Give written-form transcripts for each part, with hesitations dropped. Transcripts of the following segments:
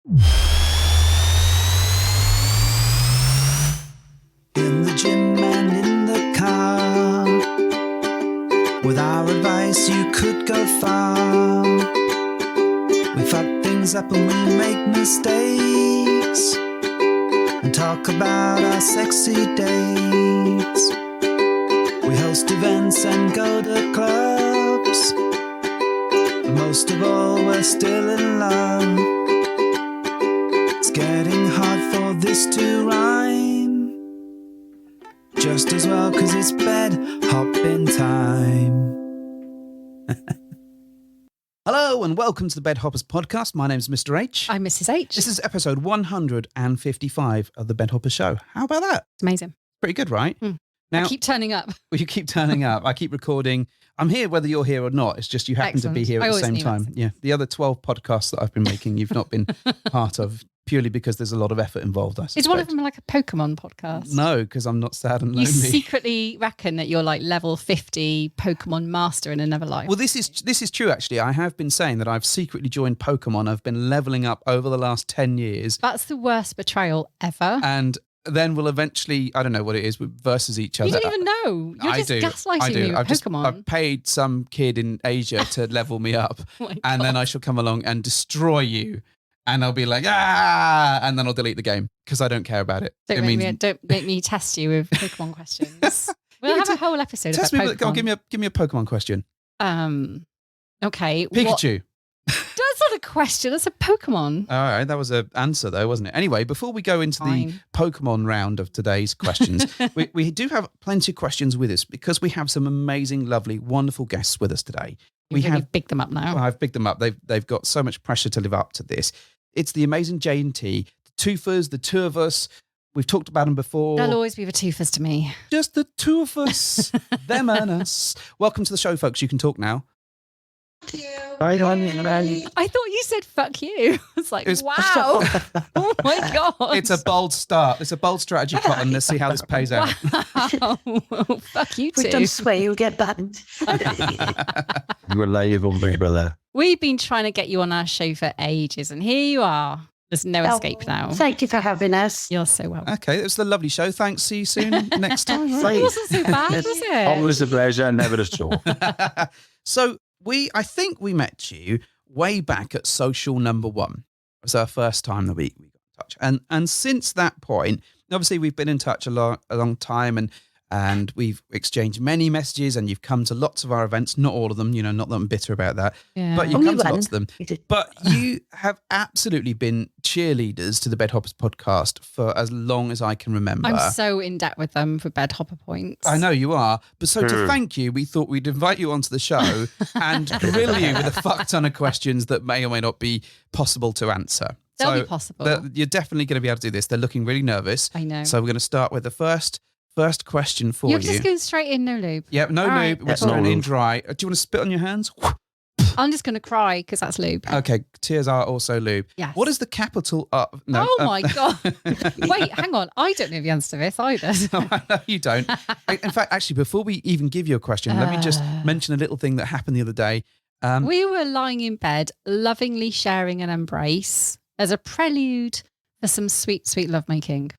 In the gym and in the car, with our advice you could go far. We fuck things up and we make mistakes, and talk about our sexy dates. We host events and go to clubs, but most of all we're still in love. It's getting hard for this to rhyme, just as well, 'cause it's bed hopping time. Hello and welcome to the Bed Hoppers podcast. My name's Mr. H. I'm Mrs. H. This is episode 155 of the Bed Hoppers show. How about that? It's amazing. Pretty good, right? Now, I keep turning up. Well, you keep turning up. I keep recording. I'm here whether you're here or not. It's just you happen to be here at the same time. Yeah. The other 12 podcasts that I've been making, you've not been part of, purely because there's a lot of effort involved, I suspect. Is one of them like a Pokemon podcast? No, because I'm not sad and lonely. You secretly reckon that you're like level 50 Pokemon master in another life. Well, this is true, actually. I have been saying that I've secretly joined Pokemon. I've been leveling up over the last 10 years. That's the worst betrayal ever. And then we'll eventually, I don't know what it is, versus each other. You don't even know. You're just gaslighting me with Pokemon. I've paid some kid in Asia to level me up, and then I shall come along and destroy you. And I'll be like, and then I'll delete the game because I don't care about it. Don't make me test you with Pokemon questions. We'll have a whole episode about Pokemon. Go on, give me a Pokemon question. Okay. Pikachu. That's not a question. That's a Pokemon. All right, that was an answer though, wasn't it? Anyway, before we go into the Pokemon round of today's questions, we do have plenty of questions with us because we have some amazing, lovely, wonderful guests with us today. You've bigged them up now. Well, I've bigged them up. They've got so much pressure to live up to this. It's the amazing J&T, the twoofus, the two of us. We've talked about them before. They'll always be the twoofus to me. Just the two of us, them and us. Welcome to the show, folks. You can talk now. Thank you. I thought you said fuck you. It's like, wow. Oh my God. It's a bold start. It's a bold strategy, Cotton. Let's see how this pays out. Wow. Fuck you too. We don't swear, you'll get banned. You live on me, brother. We've been trying to get you on our show for ages, and here you are. There's no escape now. Thank you for having us. You're so welcome. Okay, it was a lovely show. Thanks. See you soon next time. It wasn't so bad, was it? Always a pleasure, never a chore. So I think we met you way back at social number 1. It was our first time that we got in touch. And since that point, obviously we've been in touch a long time and we've exchanged many messages and you've come to lots of our events, not all of them, not that I'm bitter about that, but you've come to lots of them. But you have absolutely been cheerleaders to the Bed Hoppers podcast for as long as I can remember. I'm so in debt with them for Bed Hopper points. I know you are. But so to thank you, we thought we'd invite you onto the show and grill you with a fuck ton of questions that may or may not be possible to answer. They'll be possible. You're definitely going to be able to do this. They're looking really nervous. I know. So we're going to start with the first question for you. You're just going straight in, no lube. Yeah, no lube. Right. We're just going in dry. Do you want to spit on your hands? I'm just going to cry because that's lube. Okay, tears are also lube. Yes. What is the capital of... No, oh my God. Wait, hang on. I don't know the answer to this either. No, I know you don't. In fact, actually, before we even give you a question, let me just mention a little thing that happened the other day. We were lying in bed, lovingly sharing an embrace as a prelude for some sweet, sweet lovemaking.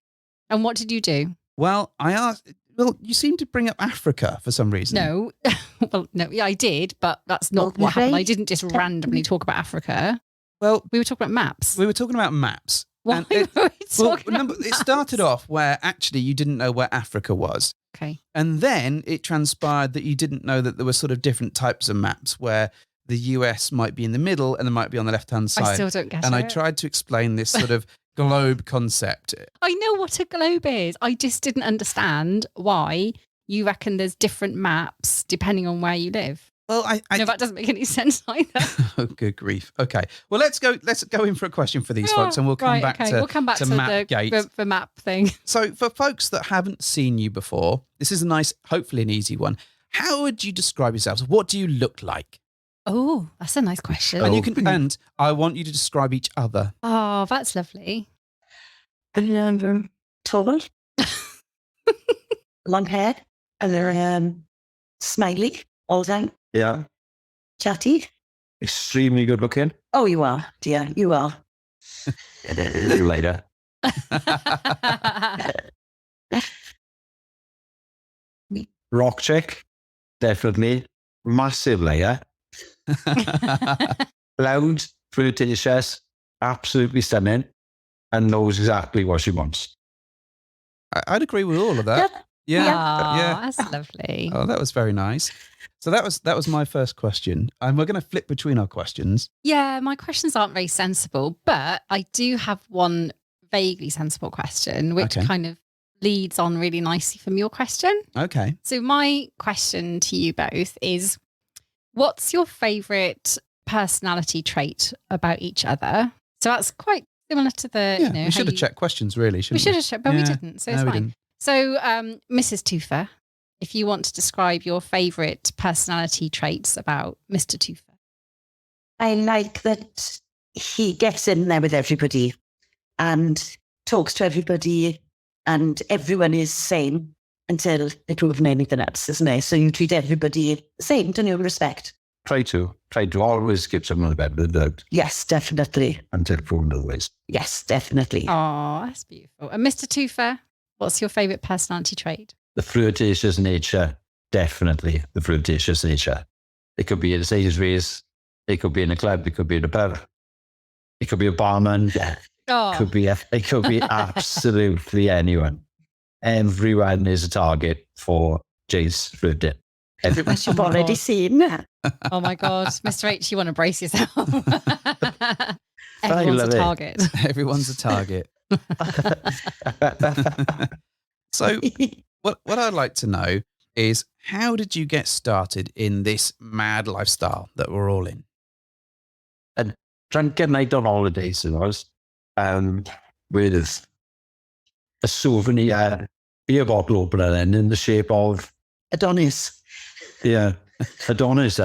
And what did you do? Well, I asked... Well, you seem to bring up Africa for some reason. No. Yeah, I did, but that's not what happened. I didn't just randomly talk about Africa. Well, we were talking about maps. We were talking about maps. Why were we talking about maps? It started off where actually you didn't know where Africa was. Okay. And then it transpired that you didn't know that there were sort of different types of maps where the US might be in the middle and it might be on the left-hand side. I still don't get it. And I tried to explain this sort of globe concept. I know what a globe is. I just didn't understand why you reckon there's different maps depending on where you live. Well, no, that doesn't make any sense either. Oh, good grief. Okay. Well, let's go in for a question for these folks and we'll come back to the map thing. So for folks that haven't seen you before, this is a nice, hopefully an easy one. How would you describe yourselves? What do you look like? Oh, that's a nice question. And you can, and I want you to describe each other. Oh, that's lovely. Tall, long hair, and they're smiley all the time. Yeah. Chatty. Extremely good looking. Oh, you are, dear. You are. See you later. Rock chick, definitely. Massive layer. Loud, flirtatious, absolutely stunning, and knows exactly what she wants. I'd agree with all of that. Yeah. Aw, Yeah. that's lovely. Oh, that was very nice. So that was my first question. And we're going to flip between our questions. Yeah, my questions aren't very sensible, but I do have one vaguely sensible question, which Okay. kind of leads on really nicely from your question. Okay. So my question to you both is, what's your favourite personality trait about each other? So that's quite similar to the, Yeah, you know, we should have checked questions, really, We shouldn't we? should have checked, but we Yeah. didn't, so it's No, we fine. didn't. So, Mrs. Toofer, if you want to describe your favourite personality traits about Mr. Toofer. I like that he gets in there with everybody and talks to everybody, and everyone is same until they prove anything else, isn't it? So you treat everybody the same, don't you? Respect. Try to always give someone the benefit of the doubt Yes, definitely. until proven otherwise. Yes, definitely. Oh, that's beautiful. And Mr. Toofer, what's your favourite personality trait? The flirtatious nature, definitely the flirtatious nature. It could be in a stage race, it could be in a club, it could be in a pub, it could be a barman, it Oh, could be absolutely anyone. Everyone is a target for Jay's flirting. Everyone. As you've already seen. oh my God. Mr. H, you want to brace yourself. I Everyone's a love it. target. Everyone's a target. So what I'd like to know is, how did you get started in this mad lifestyle that we're all in? Drunk at night on holidays, and I was with a souvenir beer bottle opener then in the shape of Adonis. Adonis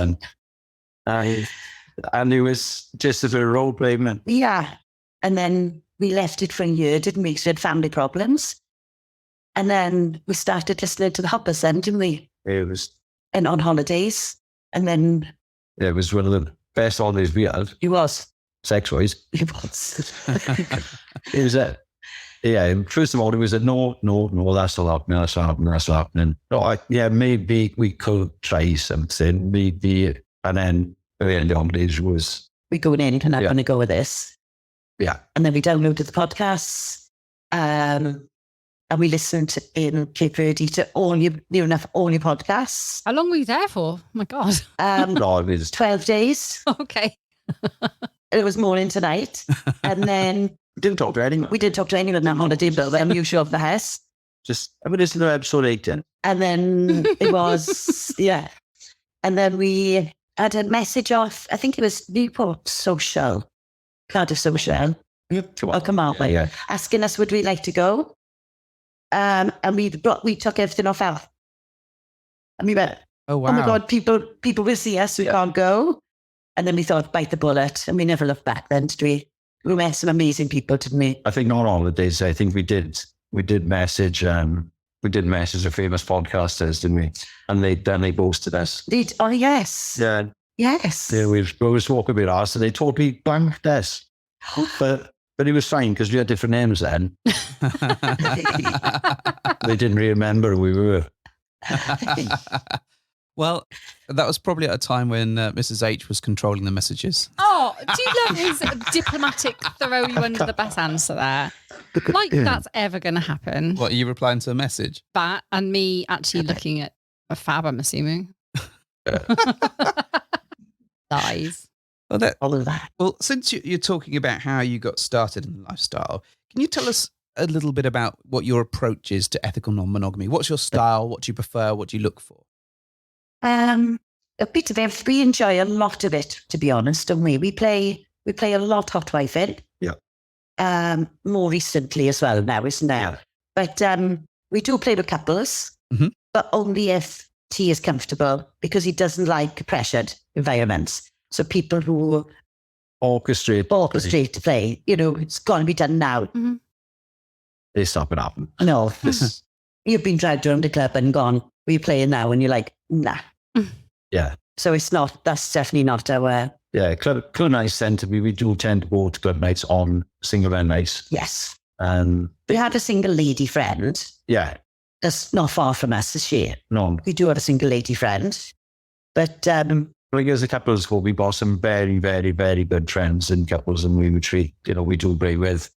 and it was just a bit of role play, man. Yeah. And then we left it for a year, didn't we? 'Cause we had family problems. And then we started listening to the Hoppers then, didn't we? It was And on holidays. And then one of the best holidays we had, he was. sex wise. He was. It was first of all, it was no, that's not happening. No, maybe we could try something, maybe. And then the end of the holidays was, We're going in and I'm Yeah. going to go with this. yeah, And then we downloaded the podcasts. And we listened in Cape Verde to near enough all your podcasts. How long were you there for? Oh my God. no, it was 12 days. Okay. It was morning to night. And then didn't talk to anyone. we didn't talk to anyone on holiday, but I'm usually of the house. Just, I mean, listen to episode 18. And then it was, yeah. And then we had a message off, I think it was Newport Social, Cardiff Social. Oh, come on, mate. Yeah. Asking us, would we like to go? And we took everything off out. And we went, Oh, wow. oh my God, people will see us, we can't go. And then we thought, bite the bullet. And we never looked back then, did we? We met some amazing people, didn't we? I think not all the days. I think we did message the famous podcasters, didn't we? And they boasted us. Oh, yes. Yeah. Yes. Yeah, we were talking about us, and they totally blanked us. But it was fine because we had different names then. They didn't really remember who we were. Well, that was probably at a time when Mrs. H was controlling the messages. Oh, do you love his diplomatic throw you under the bus answer there? Like that's ever going to happen. What, are you replying to a message? That and me actually looking at a fab, I'm assuming. Lies. Well, All of that. well, since you're talking about how you got started in the lifestyle, can you tell us a little bit about what your approach is to ethical non-monogamy? What's your style? What do you prefer? What do you look for? A bit of everything. We enjoy a lot of it, to be honest, don't we? We play a lot hot wifing. Yeah. More recently as well now, isn't there? Yeah. But we do play with couples, Mhm. but only if T is comfortable, because he doesn't like pressured environments. So people who orchestrate to play, it's got to be done now. They stop it happen. No, This, you've been dragged around the club and gone, we're playing now, and you're like, nah. yeah. So that's definitely not our club nights tend to be, we do tend to go to club nights on single men nights. Yes. And We had a single lady friend yeah, that's not far from us this year. no. We do have a single lady friend. But Like as a couples go, we bought some very, very, very good friends and couples and we retreat, we do great with.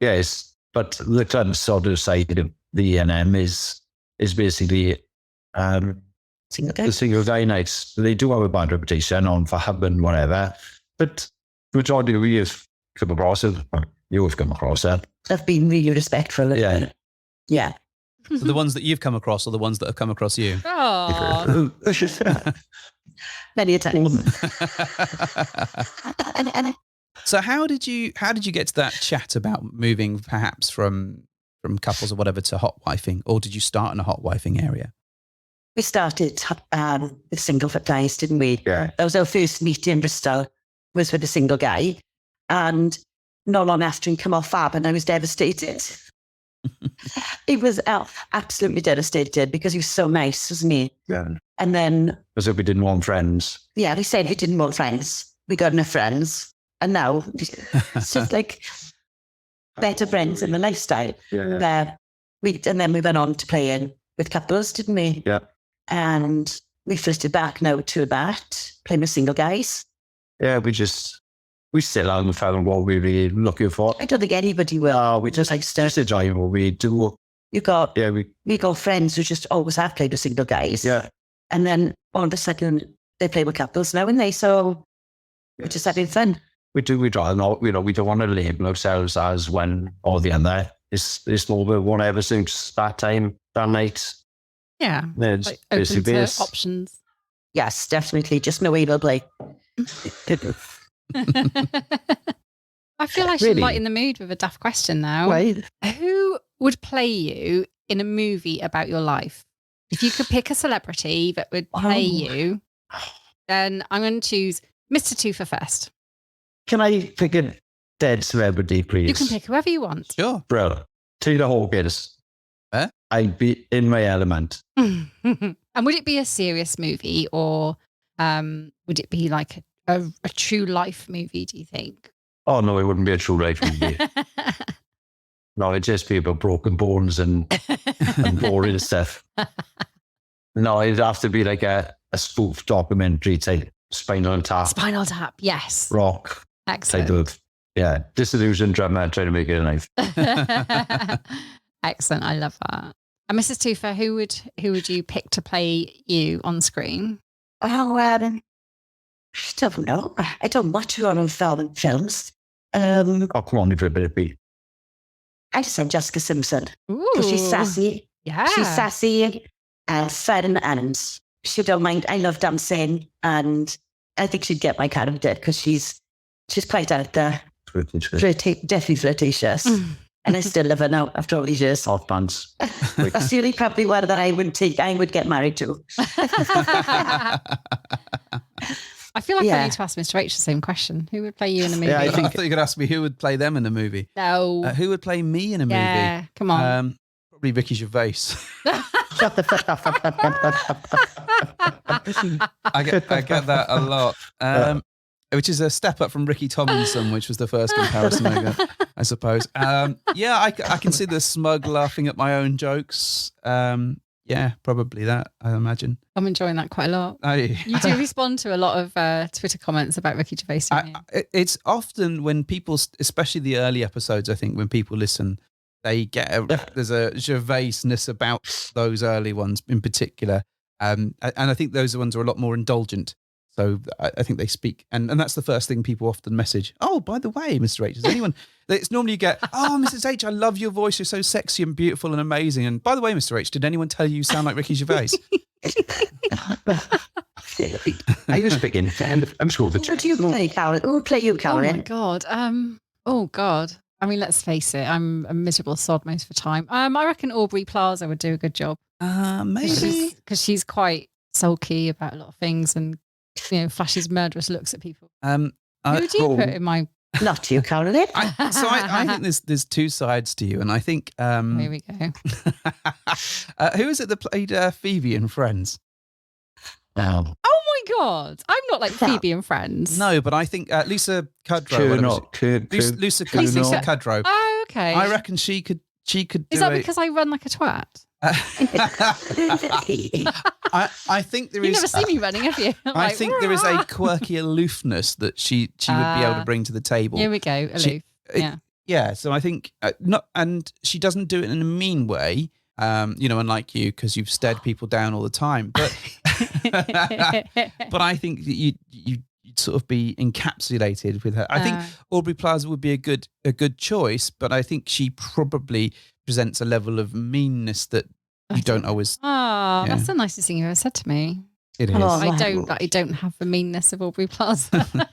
Yes, but the club sort of side of the E&M is basically single guy. the single guy nights. They do have a bad reputation on for hub and whatever, but the majority we have come across it. You have come across it. They've been really respectful. Yeah. Yeah. So the ones that you've come across are the ones that have come across you. Oh, Many a time. So how did you get to that chat about moving perhaps from couples or whatever to hot wifing, or did you start in a hot wifing area? We started with single for guys, didn't we? Yeah. That was our first meeting in Bristol, was with a single guy. And not long after he come off fab, and I was devastated. He was absolutely devastated because he was so nice, wasn't he? Yeah. And then, As if we didn't want friends. yeah, we said we didn't want friends. We got enough friends. And now it's just like better friends in the lifestyle. Yeah. And then we went on to playing with couples, didn't we? Yeah. And we flitted back now to that, playing with single guys. Yeah, we still haven't found what we're really looking for. I don't think anybody will. We just enjoy what we do. You got, Yeah, we got friends who just always have played with single guys. yeah. And then all of a sudden they play with couples now, and they so we're just having fun. We do. We'd rather not. We don't want to label ourselves as one or the other. It's more of whatever suits that time, that night. yeah. There's Like open basically to this. options. Yes, definitely. Just no able play. I feel I should Really? lighten the mood with a daft question now. Right. Who would play you in a movie about your life? If you could pick a celebrity that would play you, then I'm going to choose Mr. Twoofus first. Can I pick a dead celebrity, please? You can pick whoever you want. Sure. Bro, Taylor Hawkins. Eh? I'd be in my element. And would it be a serious movie, or would it be like a true life movie, do you think? Oh no, it wouldn't be a true life movie. No, it'd just be about broken bones and boring stuff. No, it'd have to be like a spoof documentary type, Spinal Tap, Spinal Tap, yes. rock type Excellent. of, disillusioned drummer trying to make it a life. Excellent. I love that. And Mrs. Toofer, who would you pick to play you on screen? Well, I don't know. I don't watch a lot of films. Oh, come on, for a bit of beat. I just said Jessica Simpson. Ooh. 'Cause she's sassy. Yeah. She's sassy and fun, and she don't mind. I love dancing, and I think she'd get my character because she's quite out there. Definitely flirtatious. And I still love her now after all these years. Hot pants. That's the only probably one that I would get married to. I feel like I Yeah. need to ask Mr. H the same question. Who would play you in a movie? Yeah, I thought you could ask me who would play them in a movie. No. Who would play me in a movie? Yeah, come on. Probably Ricky Gervais. Shut the fuck up. I get that a lot. Which is a step up from Ricky Tomlinson, which was the first comparison I got, I suppose. Yeah, I can see the smug laughing at my own jokes. Yeah, probably that, I imagine. I'm enjoying that quite a lot. You do respond to a lot of Twitter comments about Ricky Gervais. Don't you? It's often when people, especially the early episodes, I think when people listen, they get there's a Gervaisness about those early ones in particular. And I think those ones are a lot more indulgent. So I think they speak. And that's the first thing people often message. Oh, by the way, Mr. H, does anyone... It's normally you get, oh, Mrs. H, I love your voice. You're so sexy and beautiful and amazing. And by the way, Mr. H, did anyone tell you sound like Ricky Gervais? I was picking. I'm sure the Who do you play, Karen? Who would play you, Oh Karen? my God. Oh God. I mean, let's face it. I'm a miserable sod most of the time. I reckon Aubrey Plaza would do a good job. Maybe. Because she's quite sulky about a lot of things and, flashes murderous looks at people. Who do you put in my... Not you, Karen. I think there's two sides to you. And I think... Here we go. who is it that played Phoebe in Friends? Oh my God. I'm not like Phoebe and Friends. No, but I think Lisa Kudrow. Lisa Kudrow. Oh, okay. I reckon she could do Is that because I run like a twat? I think there is. You've never seen me running, have you? I think there is a quirky aloofness that she would be able to bring to the table. Here we go, aloof. Yeah. So I think not, and she doesn't do it in a mean way. Unlike you, because you've stared people down all the time. But but I think that you'd sort of be encapsulated with her. I think Aubrey Plaza would be a good choice, but I think she probably presents a level of meanness that you don't always. Oh, that's the nicest thing you ever said to me. It is. I don't have the meanness of Aubrey Plaza. No,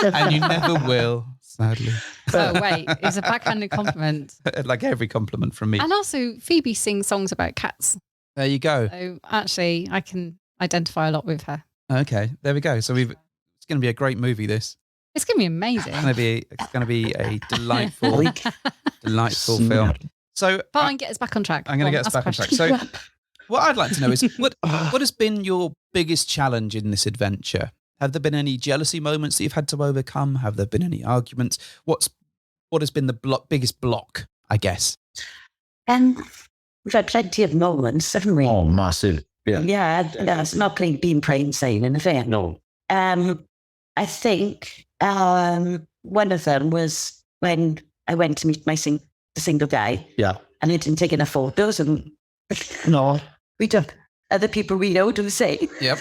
and you never will, sadly. Oh wait, it was a backhanded compliment. Like every compliment from me. And also, Phoebe sings songs about cats. There you go. So actually, I can identify a lot with her. Okay, there we go. So it's going to be a great movie. This. It's going to be amazing. It's going to be a delightful film. So fine, get us back on track. I'm going to get us back on track. So what I'd like to know is what has been your biggest challenge in this adventure? Have there been any jealousy moments that you've had to overcome? Have there been any arguments? What has been the biggest block, I guess? We've had plenty of moments, haven't we? Oh, massive. Yeah. Yeah, it's not being plain sane in the fair. No. I think one of them was when I went to meet the single guy. Yeah. And I didn't take enough photos, and No. we don't. Other people we know do the same. Yep.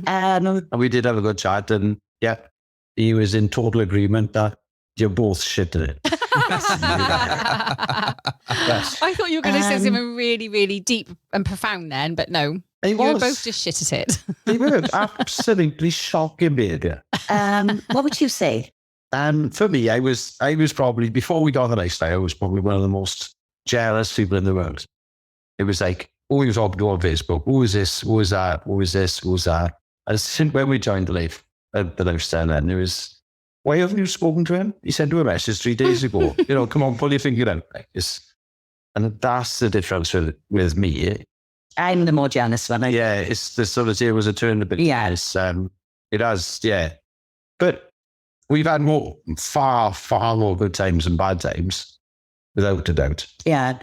And we did have a good chat, and yeah, he was in total agreement that you're both shit at it. Yes. I thought you were going to say something really, really deep and profound then, but no. You were both just shit at it. They were absolutely shocking behaviour. What would you say? For me, I was probably, before we got on the lifestyle, I was probably one of the most jealous people in the world. It was like, we was talking on Facebook. Who is this? Who is that? Who is this? Who is that? And since when we joined the lifestyle, then it was, why haven't you spoken to him? He sent you a message 3 days ago. Come on, pull your finger out. And that's the difference with me. I'm the more jealous one. It's the sort of tables are turned a bit. Yes. It has, yeah. But we've had far, far more good times than bad times, without a doubt. Yeah.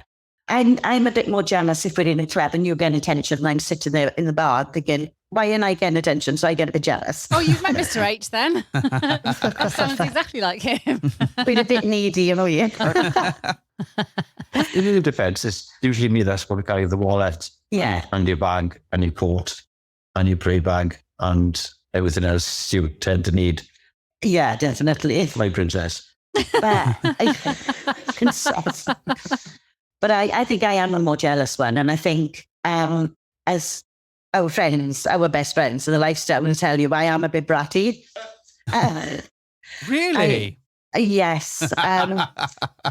I'm a bit more jealous if we're in a club and you're getting attention and I'm sitting there in the bar thinking, why am I getting attention? So I get a bit jealous. Oh, you've met Mr. H then? That sounds exactly like him. We're a bit needy, yeah. In defence, it's usually me that's going to carry the wallet, and your bag, and your coat, and your prey bag, and everything else you tend to need. Yeah, definitely. My princess. But I think I am a more jealous one. And I think as our friends, our best friends in the lifestyle will tell you, I am a bit bratty. Really? Yes.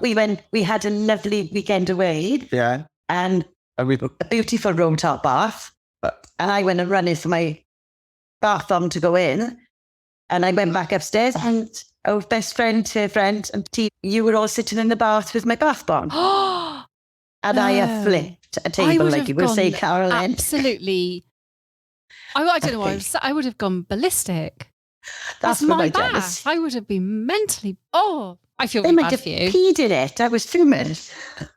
We had a lovely weekend away. Yeah. And a beautiful room top bath. And I went and run into my bath on to go in. And I went back upstairs and our best friend, her friend, and you were all sitting in the bath with my bath bomb. And I have flipped a table, like you would say, Caroline. Absolutely. I don't know why I would have gone ballistic. That's my bath. I would have been mentally. Oh, I feel they really might bad have for you. Peed in it. I was fuming.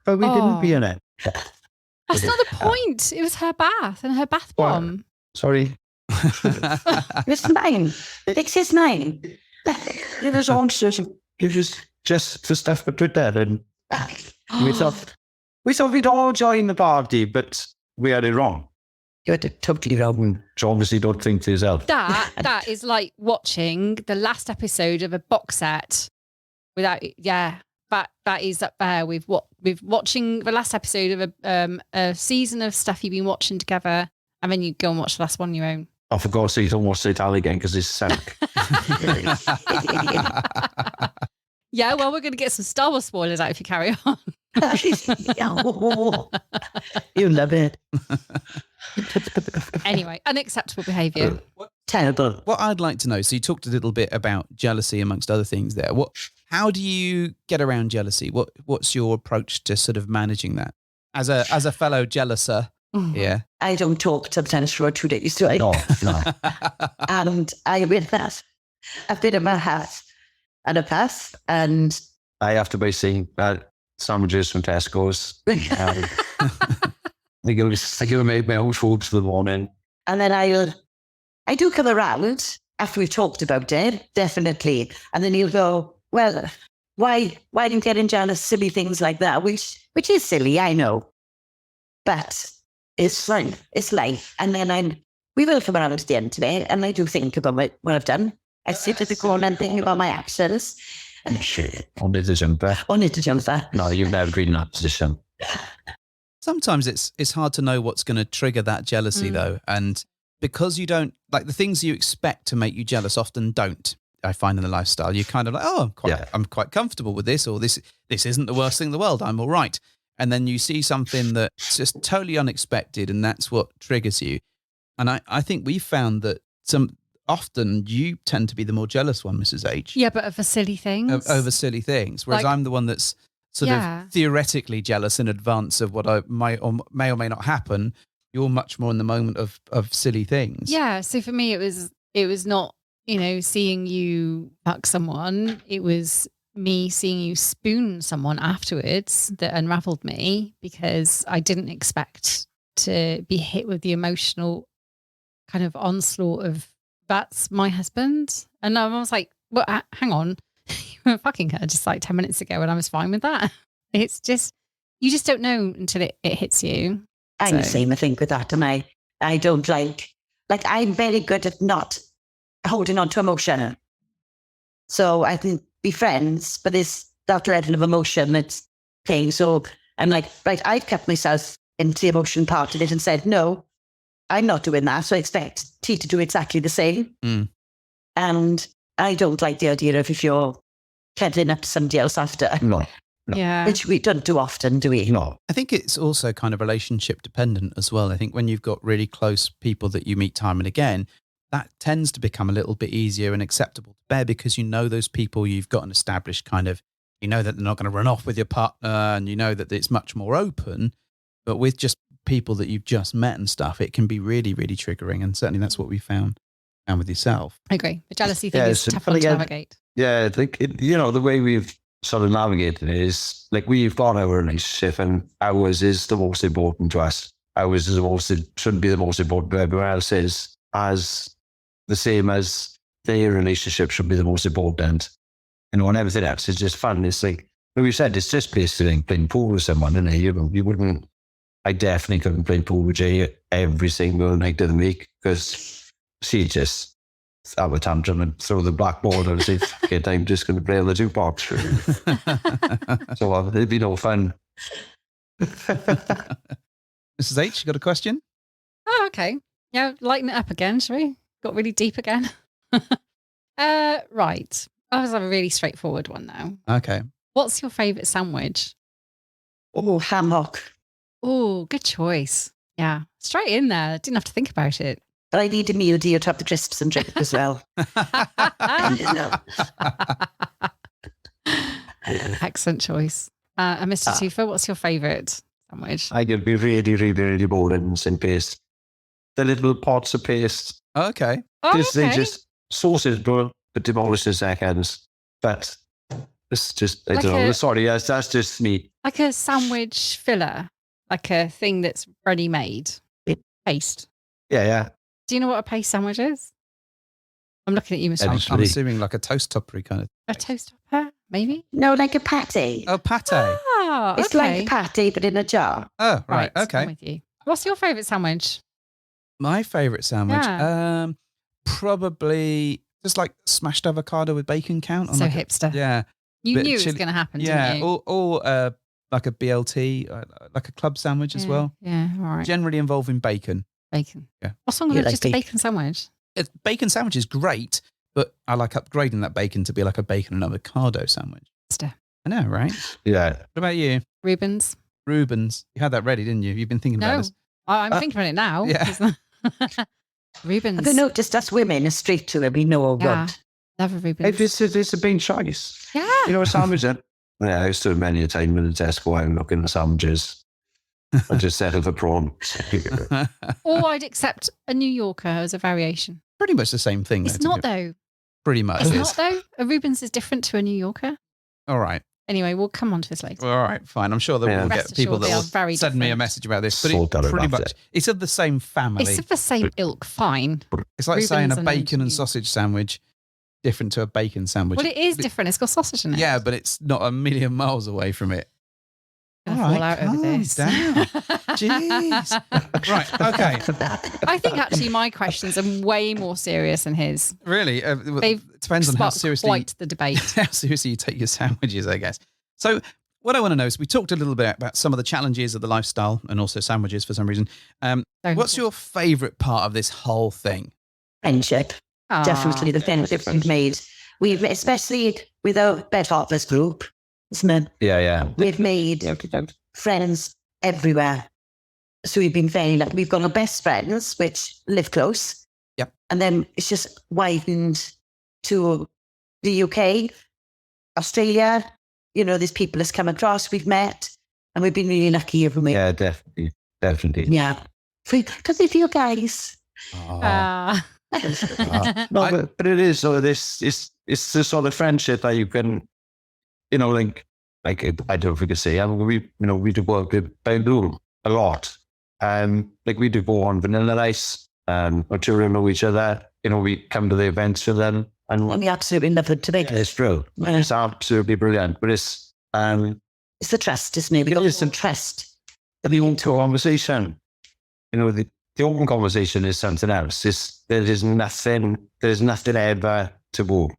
But we didn't pee in it. That's not the point. It was her bath and her bath bomb. Sorry. It was mine. This is mine. It was just the stuff for Twitter, and we thought we'd all join the party, but we had it wrong. You had it totally wrong. So obviously don't think to yourself. That is like watching the last episode of a box set without, but that is up there with watching the last episode of a season of stuff you've been watching together, and then you go and watch the last one on your own. I forgot to say don't watch it all again because it's sank. Yeah, well, we're going to get some Star Wars spoilers out if you carry on. You love it. Anyway, unacceptable behaviour. Terrible. What I'd like to know, so you talked a little bit about jealousy amongst other things there. How do you get around jealousy? What's your approach to sort of managing that? As a fellow jealouser, Yeah. I don't talk sometimes for 2 days, do I? No, no. And I win that. A bit of a hat and a pass. And I have to buy sandwiches from Tesco's. I give my own food for the morning. and then I do come around after we've talked about it, definitely. And then he'll go, well, why do you get in jealous, silly things like that? Which is silly, I know. But it's fine. It's life. And then we will come around at the end today, and I do think about what I've done. I sit at the corner and think about my actions. And Only the jumper. only to jump that. No, you've never been in that position. Sometimes it's hard to know what's going to trigger that jealousy though. And because you don't, like the things you expect to make you jealous often don't, I find in the lifestyle. You're kind of like, oh, I'm quite comfortable with this, or this isn't the worst thing in the world. I'm all right. And then you see something that's just totally unexpected, and that's what triggers you. And I think we found that often you tend to be the more jealous one, Mrs. H. Yeah, but over silly things. Over silly things. Whereas Like- I'm the one that's sort of theoretically jealous in advance of what I may or may not happen. You're much more in the moment of silly things. Yeah. So for me, it was not, seeing you fuck someone. It was me seeing you spoon someone afterwards that unraveled me, because I didn't expect to be hit with the emotional kind of onslaught of, that's my husband. And I was like, well, hang on. You were fucking her just like 10 minutes ago, and I was fine with that. It's just, you just don't know until it hits you. I'm the So- same, I think, with that. And I don't like I'm very good at not holding on to emotion. So I can be friends, but there's that level of emotion that's playing. So I'm like, right, I've kept myself into the emotion part of it and said, no, I'm not doing that. So I expect T to do exactly the same. And I don't like the idea of if you're cuddling up to somebody else after, No, Yeah. which we don't do often, do we? no. I think it's also kind of relationship dependent as well. I think when you've got really close people that you meet time and again, that tends to become a little bit easier and acceptable to bear, because you know those people, you've got an established kind of, you know that they're not going to run off with your partner, and you know that it's much more open. But with just people that you've just met and stuff, it can be really, really triggering. And certainly that's what we found with yourself. I agree. The jealousy thing Yeah, is so- tough but one to again- navigate. Yeah, I think, the way we've sort of navigated it is, like, we've got our relationship, and ours is the most important to us. Ours is should be the most important to everyone else, is as the same as their relationship should be the most important. And everything else is just fun. It's like we said, it's just basically playing pool with someone, isn't it? You wouldn't, I definitely couldn't play pool with Jay every single night of the week, because she just have a tantrum and throw the blackboard and say, fuck it, I'm just going to play on the jukebox. So it'd be no fun. Mrs. H, you got a question? Oh, okay. Yeah, lighten it up again, shall we? Got really deep again. Right. I was a really straightforward one now. Okay. What's your favourite sandwich? Oh, hammock. Oh, good choice. Yeah, straight in there. Didn't have to think about it. But I need a meal deal to have the crisps and drink as well. Excellent choice. And Mr. Twoofus, what's your favourite sandwich? I could be really, really, really boring in paste. The little pots of paste. Okay. Oh, They okay. just sauces, bro, but demolished in seconds. But it's just, I Like don't know. a- Sorry, that's just me. Like a sandwich filler, like a thing that's ready made. Paste. Yeah. Do you know what a paste sandwich is? I'm looking at you, Mr. Yeah, I'm just- Twoofus. assuming like a toast toppery kind of. A toast topper, maybe? No, like a patty. Oh, pate. Ah, It's okay. like patty, but in a jar. Oh, right. I'm Okay. with you. What's your favourite sandwich? My favorite sandwich, Yeah. probably just like smashed avocado with bacon count. on So like a- hipster. yeah, You bit knew it was chili- going to happen, yeah, didn't you? or like a BLT, like a club sandwich as well. Yeah, all right. Generally involving bacon. Bacon. Yeah. What's wrong You with like just a bacon sandwich? Bacon sandwich is great, but I like upgrading that bacon to be like a bacon and avocado sandwich. Hipster. I know, right? Yeah. What about you, Rubens? Rubens? You had that ready, didn't you? You've been thinking about No, this. I'm thinking about it now. yeah. Rubens. I don't know, just us women are straight to it. We know Yeah. what. Love a Rubens. It's a big choice. Yeah. You know what sandwich is? Yeah, I used to many a time in the Tesco, I'm looking at sandwiches. I just settle for prawn. Or I'd accept a New Yorker as a variation. Pretty much the same thing. It's not though. Pretty much. It's it not is. though. A Rubens is different to a New Yorker. All right. Anyway, we'll come on to this later. All right, fine. I'm sure that Yeah. we'll Rest get people assured they that are very will send me a different. message about this. But Sort it out pretty about much, it. it's of the same family. It's of the same ilk. Fine. It's like Rubens saying a and bacon and New- sausage sandwich different to a bacon sandwich. Well, it is different. It's got sausage in it. Yeah, but it's not a million miles away from it. Gonna All fall right, out over calm this. down. Jeez. Right, okay. I think actually my questions are way more serious than his. Really? They've It depends on how Sparked seriously, quite the debate. how seriously you take your sandwiches, I guess. So what I want to know is we talked a little bit about some of the challenges of the lifestyle and also sandwiches for some reason. What's your favourite part of this whole thing? Friendship. Aw. Definitely the friendship we've made. We've, especially with our Bed Harvest group, isn't it? Yeah. We've made friends everywhere. So we've been very lucky. We've got our best friends, which live close. Yep. And then it's just widened to the UK, Australia. You know, there's people that's come across, we've met, and we've been really lucky, haven't we? Yeah, definitely. Yeah. Because of you guys. Ah. No, but it is. So this it's the sort of friendship that you can, you know, like I don't know if we could say. I mean, we do work with Baidu a lot. Like we do go on Vanilla Ice, or children know each other. You know, we come to the events with them, and We absolutely love it to be. it's true. It's absolutely brilliant. But it's It's the trust, isn't it? We got some trust. the open conversation. You know, the open conversation is something else. There's nothing ever taboo.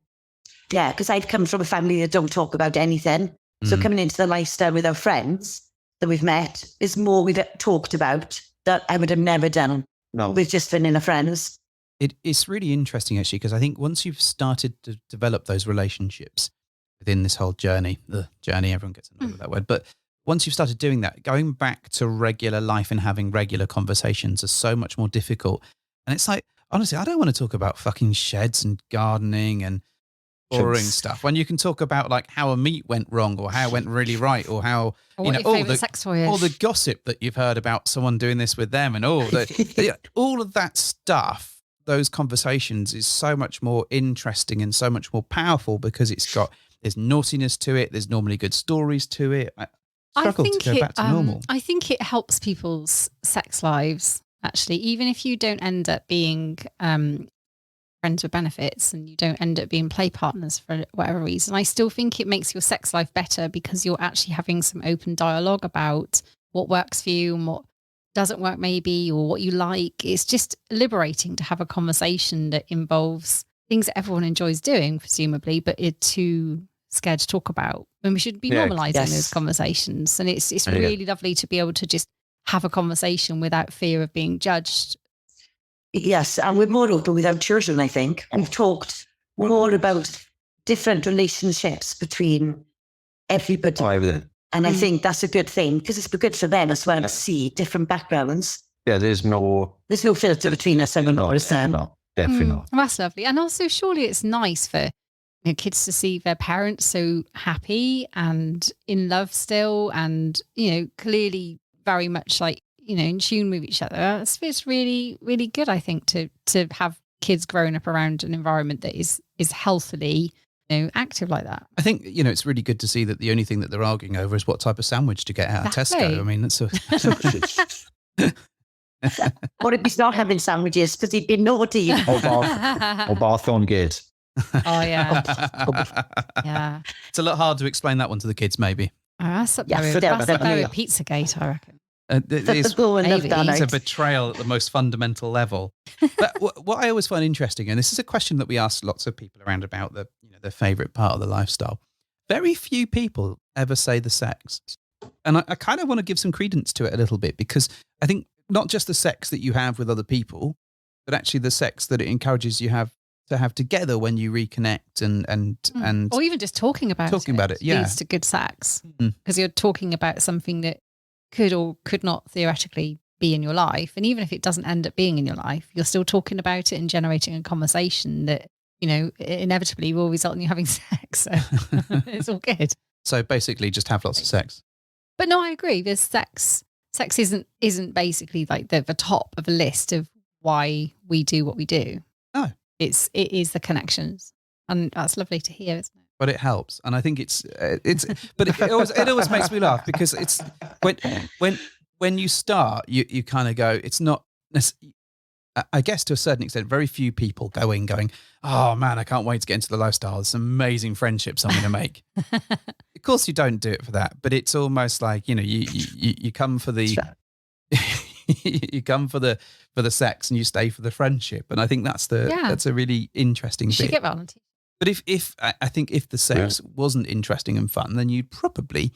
Yeah, because I've come from a family that don't talk about anything. So coming into the lifestyle with our friends that we've met is more we've talked about that I would have never done No, with just vanilla friends. It's really interesting, actually, because I think once you've started to develop those relationships within this whole journey, everyone gets annoyed with that word, but once you've started doing that, going back to regular life and having regular conversations is so much more difficult. And it's like, honestly, I don't want to talk about fucking sheds and gardening and boring stuff when you can talk about like how a meat went wrong or how it went really right or how, Or you what know, your all favourite sex toy is. all the gossip that you've heard about someone doing this with them and all of that stuff. Those conversations is so much more interesting and so much more powerful because there's naughtiness to it. There's normally good stories to it. I struggle to go back to normal. I think it helps people's sex lives, actually, even if you don't end up being friends with benefits and you don't end up being play partners for whatever reason. I still think it makes your sex life better because you're actually having some open dialogue about what works for you and what doesn't work maybe, or what you like. It's just liberating to have a conversation that involves things that everyone enjoys doing, presumably, but are too scared to talk about. And we should be normalizing those conversations. And it's really lovely to be able to just have a conversation without fear of being judged. Yes, and we're more open with our children, I think. We've talked more about different relationships between everybody. And I think that's a good thing because it's good for them as well to see different backgrounds. Yeah, there's no filter between us and no, definitely not. Well, that's lovely. And also, surely it's nice for kids to see their parents so happy and in love still and, clearly very much like, in tune with each other. It's really, really good, I think, to have kids growing up around an environment that is healthily active like that. I think, it's really good to see that the only thing that they're arguing over is what type of sandwich to get out of Tesco. I mean, that's Or if he's not having sandwiches because he'd been naughty. Or Barthorn Gate. Oh, yeah. Yeah. It's a lot hard to explain that one to the kids, maybe. Oh, that's up Yes, there with definitely. Pizzagate, I reckon. It's Maybe. a betrayal at the most fundamental level. But what I always find interesting, and this is a question that we ask lots of people around about their favourite part of the lifestyle. Very few people ever say the sex. And I kind of want to give some credence to it a little bit because I think not just the sex that you have with other people, but actually the sex that it encourages you to have together when you reconnect and or even just talking about it leads to good sex because you're talking about something that could or could not theoretically be in your life. And even if it doesn't end up being in your life, you're still talking about it and generating a conversation that, inevitably will result in you having sex. So it's all good. So basically just have lots of sex. But no, I agree. There's sex sex isn't basically like the top of a list of why we do what we do. No. It is the connections. And that's lovely to hear, isn't it? But it helps, and I think but it always makes me laugh because it's when you start, you kind of go, it's not. I guess to a certain extent, very few people going, oh man, I can't wait to get into the lifestyle. There's some amazing friendships I'm going to make. Of course, you don't do it for that, but it's almost like you come for the you come for the sex and you stay for the friendship, and I think that's a really interesting You should bit. get volunteers. But I think if the sex wasn't interesting and fun, then you'd probably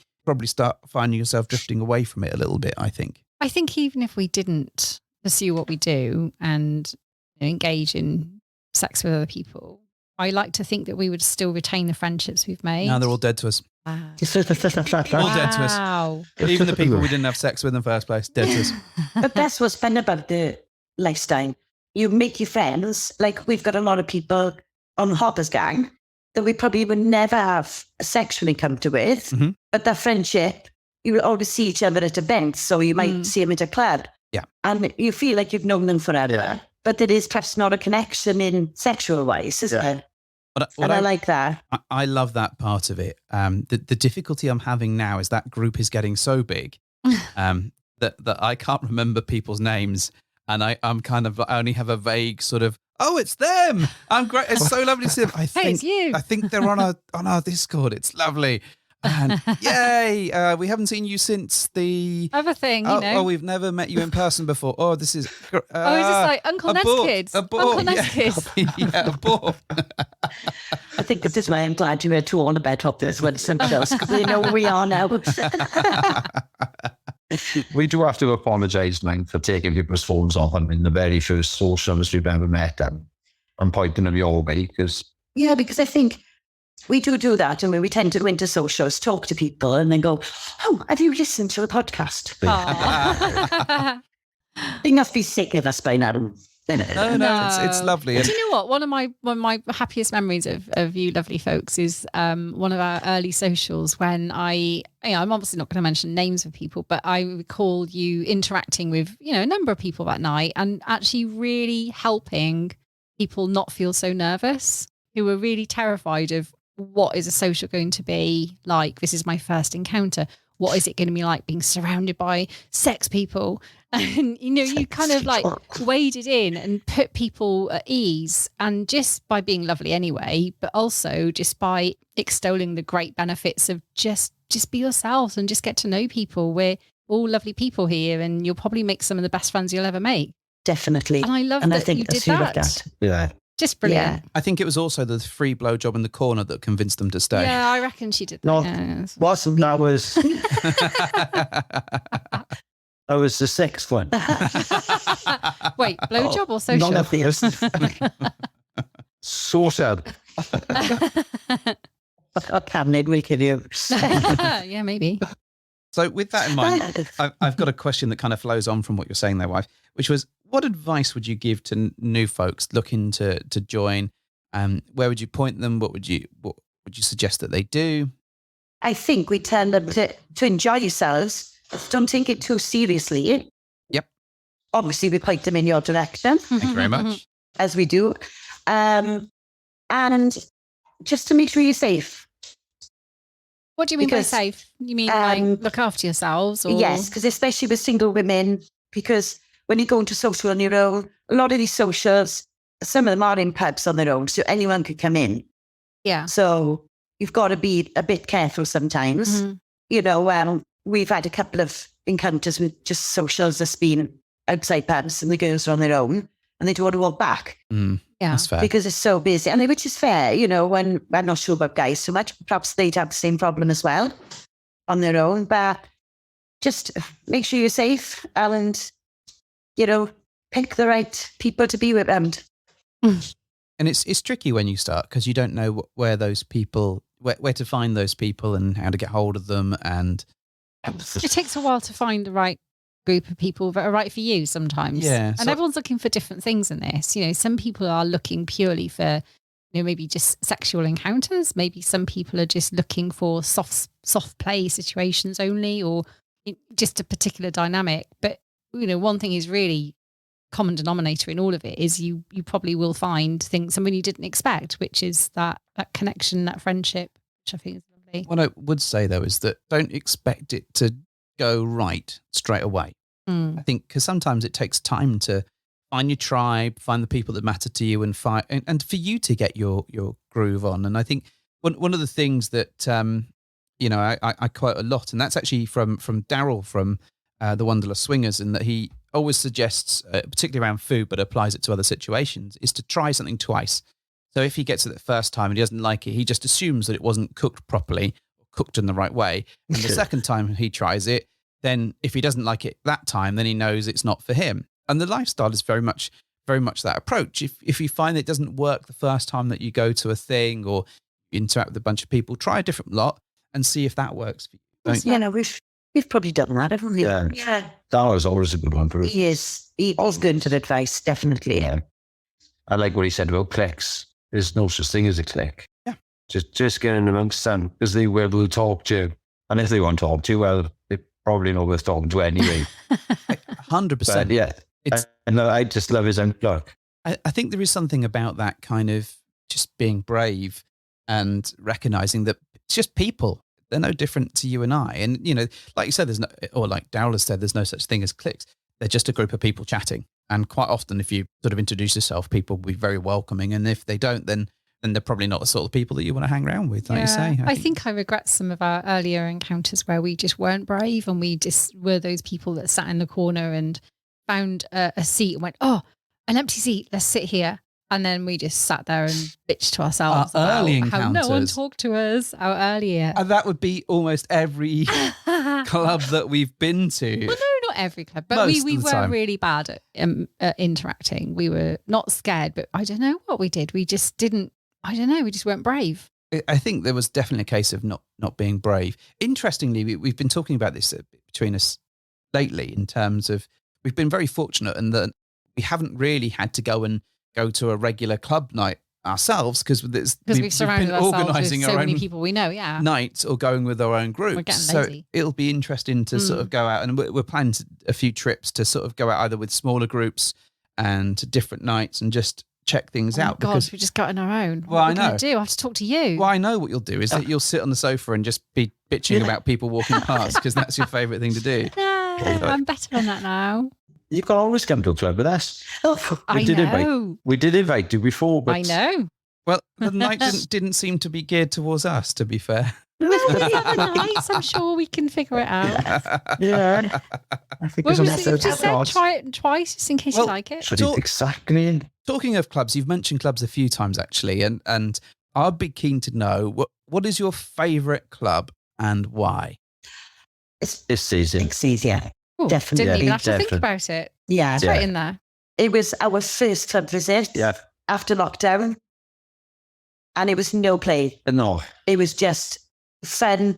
start finding yourself drifting away from it a little bit, I think. I think even if we didn't pursue what we do and engage in sex with other people, I like to think that we would still retain the friendships we've made. Now they're all dead to us. Wow. All dead to us. Wow. Even the people we didn't have sex with in the first place, dead to us. But that's what's fun about the lifestyle. You make your friends. Like we've got a lot of people on Hopper's gang that we probably would never have sexually come to with, but that friendship, you will always see each other at events, so you might see them at a club. Yeah. And you feel like you've known them forever, but it is perhaps not a connection in sexual wise, isn't it? And I like that. I love that part of it. The difficulty I'm having now is that group is getting so big that I can't remember people's names, and I only have a vague sort of, oh, it's them. I'm great. It's so lovely to see them. It's you. I think they're on our Discord. It's lovely. And yay, we haven't seen you since the other thing, Oh, we've never met you in person before. Oh, this is. is this like Uncle Ned's kids? Uncle Ned's kids. Yeah, abort. I think this is why I'm glad you were too on about top this when something else, because they know where we are now. We do have to apologise, man, for taking people's phones off them in the very first socials we've ever met them and pointing them your way. Yeah, because I think we do that, and we tend to go into socials, talk to people, and then go, oh, have you listened to the podcast? They must be sick of us by now. No, it's lovely. Do you know what? One of my happiest memories of you lovely folks is one of our early socials when I'm obviously not going to mention names of people, but I recall you interacting with, a number of people that night and actually really helping people not feel so nervous, who were really terrified of what is a social going to be like. This is my first encounter. What is it going to be like being surrounded by sex people? And, you kind of like waded in and put people at ease, and just by being lovely anyway, but also just by extolling the great benefits of just be yourselves and just get to know people. We're all lovely people here, and you'll probably make some of the best friends you'll ever make. Definitely. And I love and that I think you did that's who loved that. Yeah. Just brilliant. Yeah. I think it was also the free blowjob in the corner that convinced them to stay. Yeah, I reckon she did that. No, Yeah. wasn't that was that was the sixth one. Wait, blowjob or social? None of these. So sad. I can't we can you. Yeah, maybe. So with that in mind, I've got a question that kind of flows on from what you're saying there, wife, which was, what advice would you give to new folks looking to join? Where would you point them? What would you suggest that they do? I think we tell them to enjoy yourselves. Don't take it too seriously. Yep. Obviously, we point them in your direction, Thank you very much. as we do. And just to make sure you're safe. What do you mean Because, by safe? You mean like look after yourselves? Or? Yes, because especially with single women, because when you go into social on your own, a lot of these socials, some of them are in pubs on their own, so anyone could come in. Yeah. So you've got to be a bit careful sometimes. Mm-hmm. We've had a couple of encounters with just socials that's been outside pubs, and the girls are on their own and they don't want to walk back. Yeah. That's fair. Because it's so busy. And which is fair, when I'm not sure about guys so much, perhaps they'd have the same problem as well on their own. But just make sure you're safe and, pick the right people to be with. And it's tricky when you start because you don't know where those people, where to find those people and how to get hold of them. And It takes a while to find the right group of people that are right for you sometimes. Yeah, And everyone's looking for different things in this. Some people are looking purely for, maybe just sexual encounters. Maybe some people are just looking for soft play situations only, or just a particular dynamic. But, one thing is really common denominator in all of it is you probably will find something you didn't expect, which is that connection, that friendship, which I think is lovely. What I would say though is that don't expect it to go right straight away. I think because sometimes it takes time to find your tribe, find the people that matter to you, and for you to get your groove on. And I think one of the things that I quote a lot, and that's actually from Daryl from the Wanderlust Swingers, and that he always suggests, particularly around food, but applies it to other situations, is to try something twice. So if he gets it the first time and he doesn't like it, he just assumes that it wasn't cooked properly, or cooked in the right way. And the second time he tries it, then if he doesn't like it that time, then he knows it's not for him. And the lifestyle is very much that approach. If you find it doesn't work the first time that you go to a thing or interact with a bunch of people, try a different lot and see if that works for you. We've probably done that, haven't we? Yeah. That was always a good one for us. Yes, he's good to advice, definitely. Yeah. I like what he said about cliques. There's no such thing as a clique. Yeah. Just get in amongst them, because they will talk to you. And if they won't talk to you, well, they probably know worth talking to anyway. 100%. But yeah. And I just love his own look. I think there is something about that kind of just being brave and recognizing that it's just people. They're no different to you and I. And, like you said, like Daryl has said, there's no such thing as cliques. They're just a group of people chatting. And quite often, if you sort of introduce yourself, people will be very welcoming. And if they don't, then they're probably not the sort of people that you want to hang around with, like you say. I think I regret some of our earlier encounters where we just weren't brave and we just were those people that sat in the corner and found a seat and went, oh, an empty seat, let's sit here. And then we just sat there and bitched to ourselves Our early about how no one encounters. talked to us, our earlier. And that would be almost every club that we've been to. Well, no, not every club, but Most we of the were time. really bad at interacting. We were not scared, but I don't know what we did. We just didn't, I don't know, we just weren't brave. I think there was definitely a case of not being brave. Interestingly, we've been talking about this between us lately in terms of we've been very fortunate in that we haven't really had to go to a regular club night ourselves because we've surrounded been ourselves organising with so our many own people we know, yeah. nights or going with our own groups. We're getting So lazy. it'll be interesting to sort of go out, and we're planning a few trips to sort of go out either with smaller groups and to different nights and just check things out. God, Because we just got on our own. Well, I What are we gonna know. do? I have to talk to you. well, I know what you'll do is that you'll sit on the sofa and just be bitching about people walking past because that's your favourite thing to do. No, I'm better on that now. You can always come to a club with us. I know. We did invite you before, but I know. Well, the night didn't seem to be geared towards us, to be fair. Well, the other nights, I'm sure we can figure it out. Yeah. I think Well, there's just, an just episode. said try it twice just in case Well, you like it. Talk- Exactly. Talking of clubs, you've mentioned clubs a few times actually, and I'd be keen to know what is your favourite club and why? This season. It's easier. Ooh, definitely, Didn't even have to think definitely. about it. Yeah. Straight in there. It was our first club visit Yeah. after lockdown. And it was no play. No. It was just fun.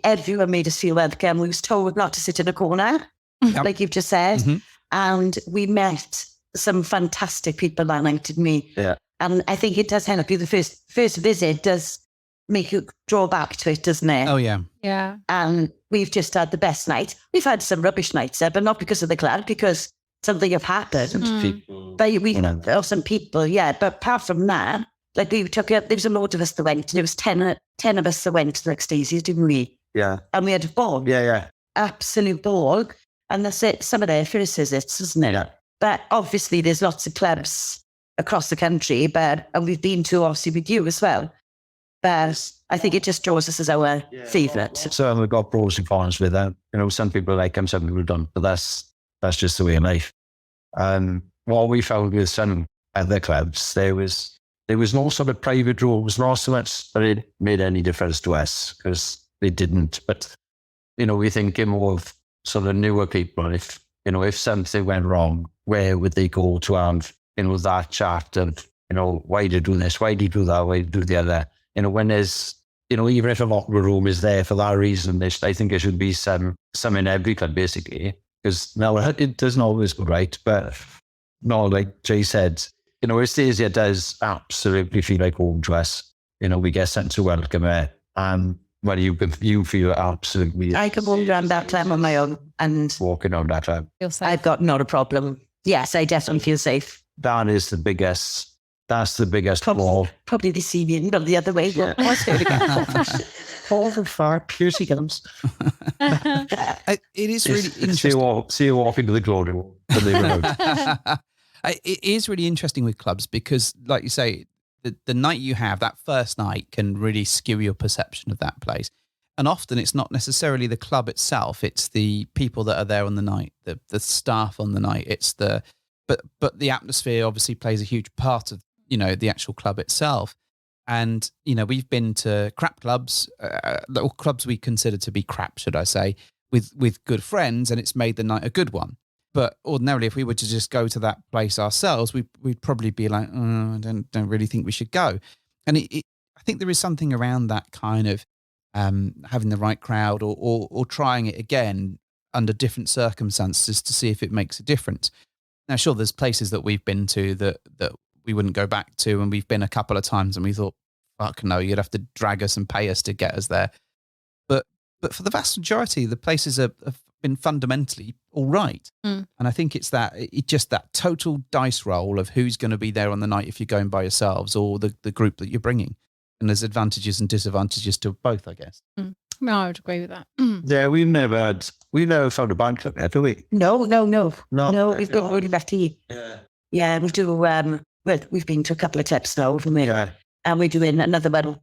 Everyone made us feel welcome. We was told not to sit in a corner, Yep. like you've just said. Mhm. And we met some fantastic people that night, didn't we? Yeah. And I think it does help you. The first visit does make you draw back to it, doesn't it? Oh yeah, Yeah. And we've just had the best night. We've had some rubbish nights there, but not because of the club, because something have happened. People, But we you know. or some people, yeah. But apart from that, like we took it, there was a load of us that went. There was 10 of us that went to the next days, didn't we? Yeah. And we had a ball, Yeah. absolute ball. And that's it. Some of their first visits, isn't it? Yeah. But obviously, there's lots of clubs across the country. And we've been to obviously with you as well. But I think it just draws us as our favourite. So we've got pros and cons with that. You know, some people like them, some people don't. But that's just the way of life. What we found with some other clubs, there was no sort of private rules, not so much that it made any difference to us because they didn't. But you know, we thinking more of sort of newer people. If something went wrong, where would they go to have that chat of why did you do this, why did you do that, why did you do the other? When there's even if a locker room is there for that reason, I think there should be some in every club basically. Because now it doesn't always go right, but no, like Jay said, Estasia does absolutely feel like home to us. We get sent to welcome it. Well, you feel absolutely I can walk around that time on my own, and walking on that time. Feel safe. I've got not a problem. Yes, I definitely feel safe. That is the biggest. That's the biggest flaw. Probably this evening, but the other way. Yeah. All the far piercing comes. It is really interesting. See you walk into the glory hole. It is really interesting with clubs because, like you say, the night you have, that first night, can really skew your perception of that place. And often it's not necessarily the club itself; it's the people that are there on the night, the staff on the night. But the atmosphere obviously plays a huge part of the actual club itself. And we've been to crap clubs, little clubs we consider to be crap, should I say, with good friends, and it's made the night a good one. But ordinarily, if we were to just go to that place ourselves, we'd probably be like, I don't really think we should go. And I think there is something around that kind of having the right crowd or trying it again under different circumstances to see if it makes a difference. Now, sure, there's places that we've been to that we wouldn't go back to, and we've been a couple of times and we thought, fuck no, you'd have to drag us and pay us to get us there. But for the vast majority, the places have been fundamentally all right. And I think it's just that total dice roll of who's going to be there on the night if you're going by yourselves or the group that you're bringing. And there's advantages and disadvantages to both, I guess. No, I would agree with that. Yeah, we've never found a band club yet, do we? No, we've got really lucky. Yeah, we do. Well, we've been to a couple of tips now, haven't we? Yeah. And we're doing another one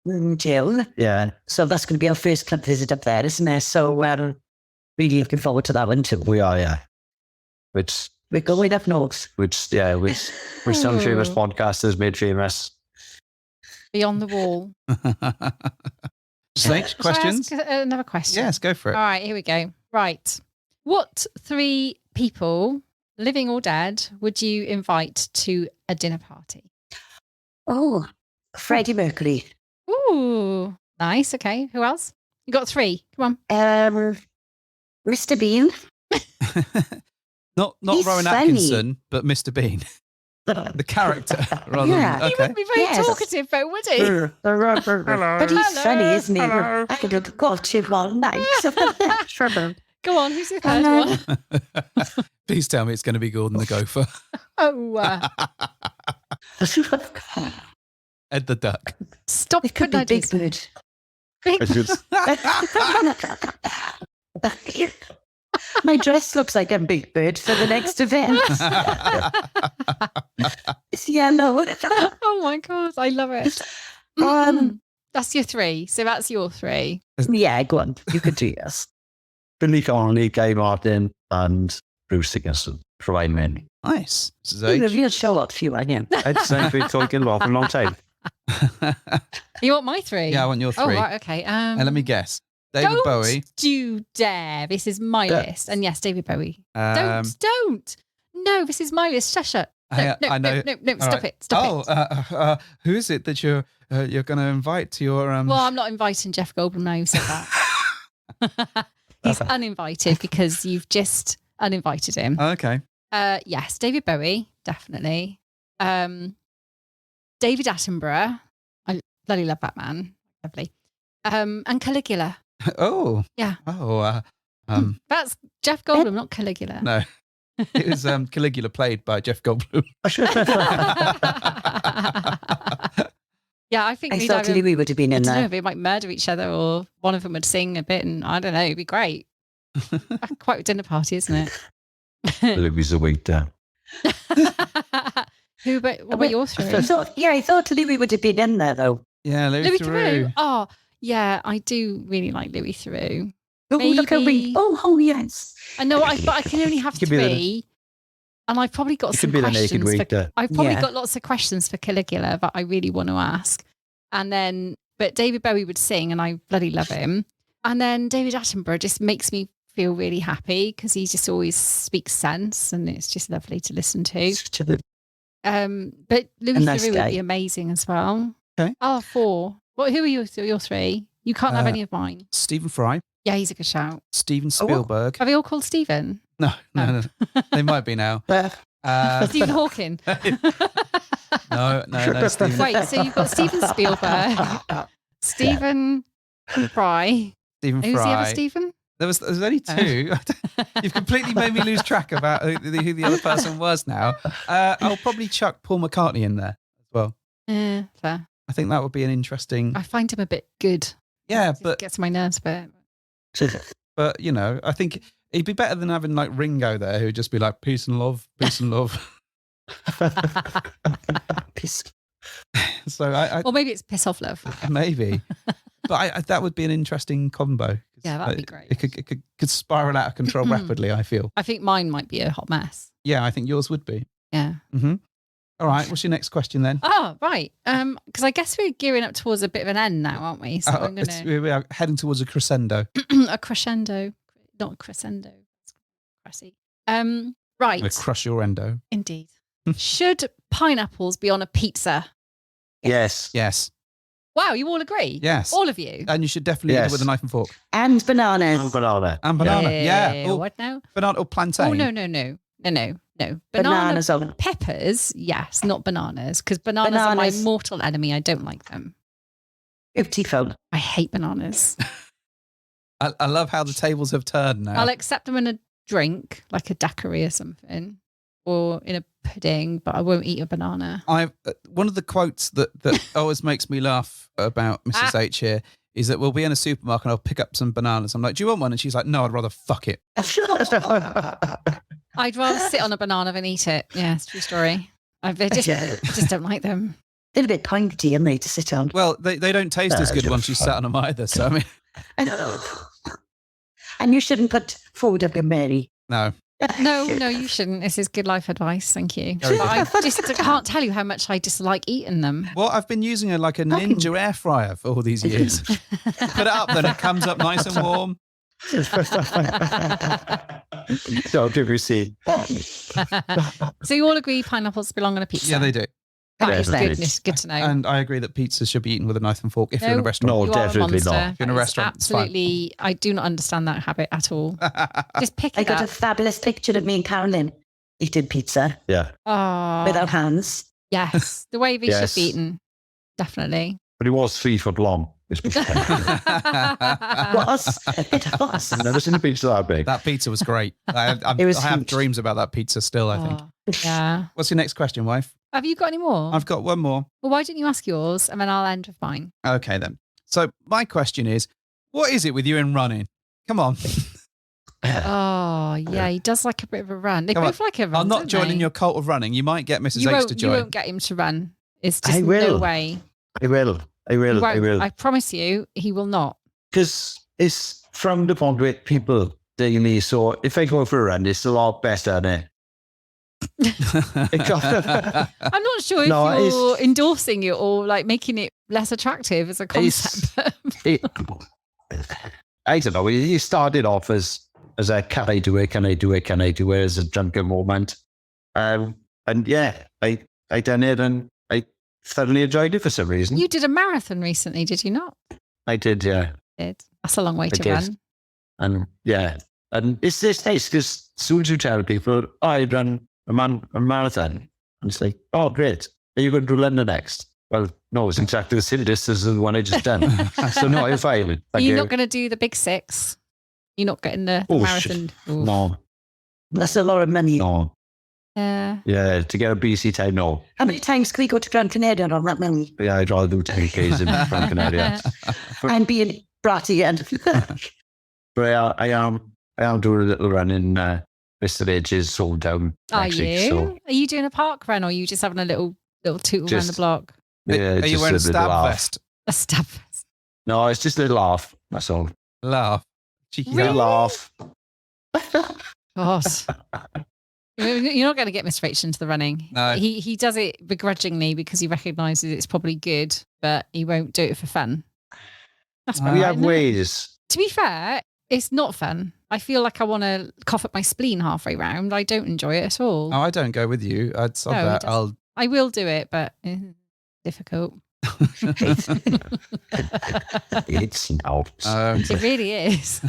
in June. Yeah. So that's going to be our first club visit up there, isn't it? So really looking forward to that one too. We are, yeah. We're going up north. We're some famous podcasters made famous. Beyond the wall. Snakes, questions? Shall I ask another question? Yes, go for it. All right, here we go. Right. What 3 people, living or dead, would you invite to a dinner party? Oh, Freddie Mercury. Ooh, nice. Okay. Who else? You got 3. Come on. Mr. Bean. not He's Rowan funny. Atkinson, but Mr. Bean. The character. Rather Yeah. than, He okay. wouldn't be very talkative, though, would he? But he's Hello. funny, isn't he? Hello. I could have got him all night. Go on, who's the third one? Please tell me it's going to be Gordon the Gopher. Oh, Ed the Duck. stop It could putting be ideas. Big Bird. Big My dress looks like a Big Bird for the next event. It's yellow. Oh my God, I love it. That's your 3. So that's your 3. Yeah, go on. You could do yes. Billy Connolly, Gay Martin, and Bruce Dickinson from Iron Man. Nice. This is You're a age. real show-off, you are, yeah. It's like we've been talking about for a long time. You want my 3? Yeah, I want your 3. Oh, right, okay. And let me guess. David don't Bowie. you dare. This is my list. And yes, David Bowie. Don't. No, this is my list. Shut. No, I know. no, stop right. it. Stop it. Who is it that you're going to invite to your? Well, I'm not inviting Jeff Goldblum now. You said that. He's uninvited because you've just uninvited him. Okay. Yes, David Bowie, definitely. David Attenborough. I bloody love that man. Lovely. And Caligula. Oh. Yeah. Oh. That's Jeff Goldblum, not Caligula. No. It was Caligula played by Jeff Goldblum. Yeah, I think I we'd thought either, Louis would have been I in don't know, there. they might murder each other or one of them would sing a bit and I don't know, it'd be great. Quite a dinner party, isn't it? Louis the waiter. What about your 3? I thought Louis would have been in there, though. Yeah, Louis Theroux. Oh, yeah, I do really like Louis Theroux. Oh, look at me. Maybe- Oh, yes. I know, but I can only have Could be the- 3. And I've probably got It some could be the naked questions. waiter. I've probably Yeah. got lots of questions for Caligula that I really want to ask. And then, but David Bowie would sing and I bloody love him. And then David Attenborough just makes me feel really happy because he just always speaks sense and it's just lovely to listen to. But Louis nice Theroux guy. would be amazing as well. Okay. Oh, 4. Who are your 3? You can't have any of mine. Stephen Fry, Yeah, he's a good shout. Steven Spielberg. Have they all called Stephen? No. They might be now. Stephen Hawking. No, Stephen. Wait, so you've got Steven Spielberg, Stephen Fry. Stephen Who's the other Fry. Stephen? There's only two. You've completely made me lose track about who the other person was now. I'll probably chuck Paul McCartney in there as well. Yeah, fair. I think that would be an interesting. I find him a bit good. Yeah, It but gets my nerves a bit. you know, I think he'd be better than having like Ringo there, who'd just be like peace and love, peace and love. Piss. So I Or maybe it's piss off love. maybe, but that would be an interesting combo. Yeah, that'd be great. It could spiral out of control rapidly. I feel. I think mine might be a hot mess. Yeah, I think yours would be. Yeah. Mm-hmm. All right. What's your next question then? Oh, right. Because I guess we're gearing up towards a bit of an end now, aren't we? So I'm going We are heading towards a crescendo. a crescendo, not a crescendo. Cressy. Right. A crush your endo. Indeed. Should pineapples be on a pizza? Yes. Yes. Wow, you all agree? Yes. All of you? And you should definitely eat it Yes. with a knife and fork. And bananas. And banana. And banana. Yeah. Oh, What now? banana or plantain. Oh, no. Banana Bananas on. peppers, yes, not bananas. Because bananas are my Bananas. mortal enemy. I don't like them. Beautiful. I hate bananas. I love how the tables have turned now. I'll accept them in a drink, like a daiquiri or something, or in a pudding, but I won't eat a banana. One of the quotes that always makes me laugh about Mrs. H here is that we'll be in a supermarket and I'll pick up some bananas. I'm like, do you want one? And she's like, no, I'd rather fuck it. I'd rather sit on a banana than eat it. Yeah, it's a true story. I just don't like them. They're a bit pointy, aren't they, to sit on? Well, they don't taste as good once you sat on them either. So, I mean, And you shouldn't put food up your Mary. no. No, you shouldn't. This is good life advice. Thank you. But I just can't tell you how much I dislike eating them. Well, I've been using a ninja air fryer for all these years. Put it up, then it comes up nice and warm. Don't you see? So you all agree pineapples belong on a pizza? Yeah, they do. That is Definitely. goodness. Good to know. And I agree that pizzas should be eaten with a knife and fork if you're in a No. restaurant. No, You are a definitely monster. not. If you're in a That is restaurant, it's fine. absolutely. I do not understand that habit at all. Just pick I it got a up. fabulous picture of me and Carolyn eating pizza Yeah. Oh, with our hands. yes, the way they Yes. should be eaten. Definitely. But it was 3 foot long. It's It was. I've never seen a pizza that big. That pizza was great. I It was have huge. dreams about that pizza still, I think. Oh, yeah. What's your next question, wife? Have you got any more? I've got one more. Well, why didn't you ask yours and then I'll end with mine? Okay, then. So my question is, what is it with you in running? Come on. Oh, yeah, he does like a bit of a run. They Come on. both like a run. I'm not don't joining they? your cult of running. You might get Mrs. You H won't, to you join. won't get him to run. It's just I no will. way. I will. He won't. I will. I promise you, he will not. Because it's frowned upon with people daily. So if I go for a run, it's a lot better than I'm not sure if No, you're endorsing it or like making it less attractive as a concept. I don't know. He started off as a can I do it as a drunken moment. And yeah, I done it and I thoroughly enjoyed it for some reason. You did a marathon recently, did you not? I did, yeah. That's a long way to did. run. And yeah, and it's nice because as soon as you tell people, I run a marathon, and it's like, oh, great. Are you going to London next? Well, no, it's exactly the same distance as the one I just done. So no, I'm fine. Are you not going to do the big 6? You're not getting the marathon? Oof. No, That's a lot of money. no. Yeah. Yeah, to get a BC time, no. How many times can we go to Gran Canaria on that money? Yeah, I'd rather do 10Ks in Gran Canaria. I'm being bratty again. But I am doing a little run in Mr. H's sold down Are next you? week. So Are you doing a park run or are you just having a little toot around the Just- block? yeah, Are you just wearing a little stab laugh. vest? A stab vest. No, it's just a little laugh. That's all. Laugh. Cheeky Little laugh. laugh. God. You're not going to get Mr. H into the running. No. He does it begrudgingly because he recognises it's probably good, but he won't do it for fun. That's about We right, have isn't it? ways. To be fair, it's not fun. I feel like I want to cough up my spleen halfway round. I don't enjoy it at all. Oh, I don't go with you. I'd sod No, he that. doesn't. I'll. I will do it, but difficult. It's out. It really is.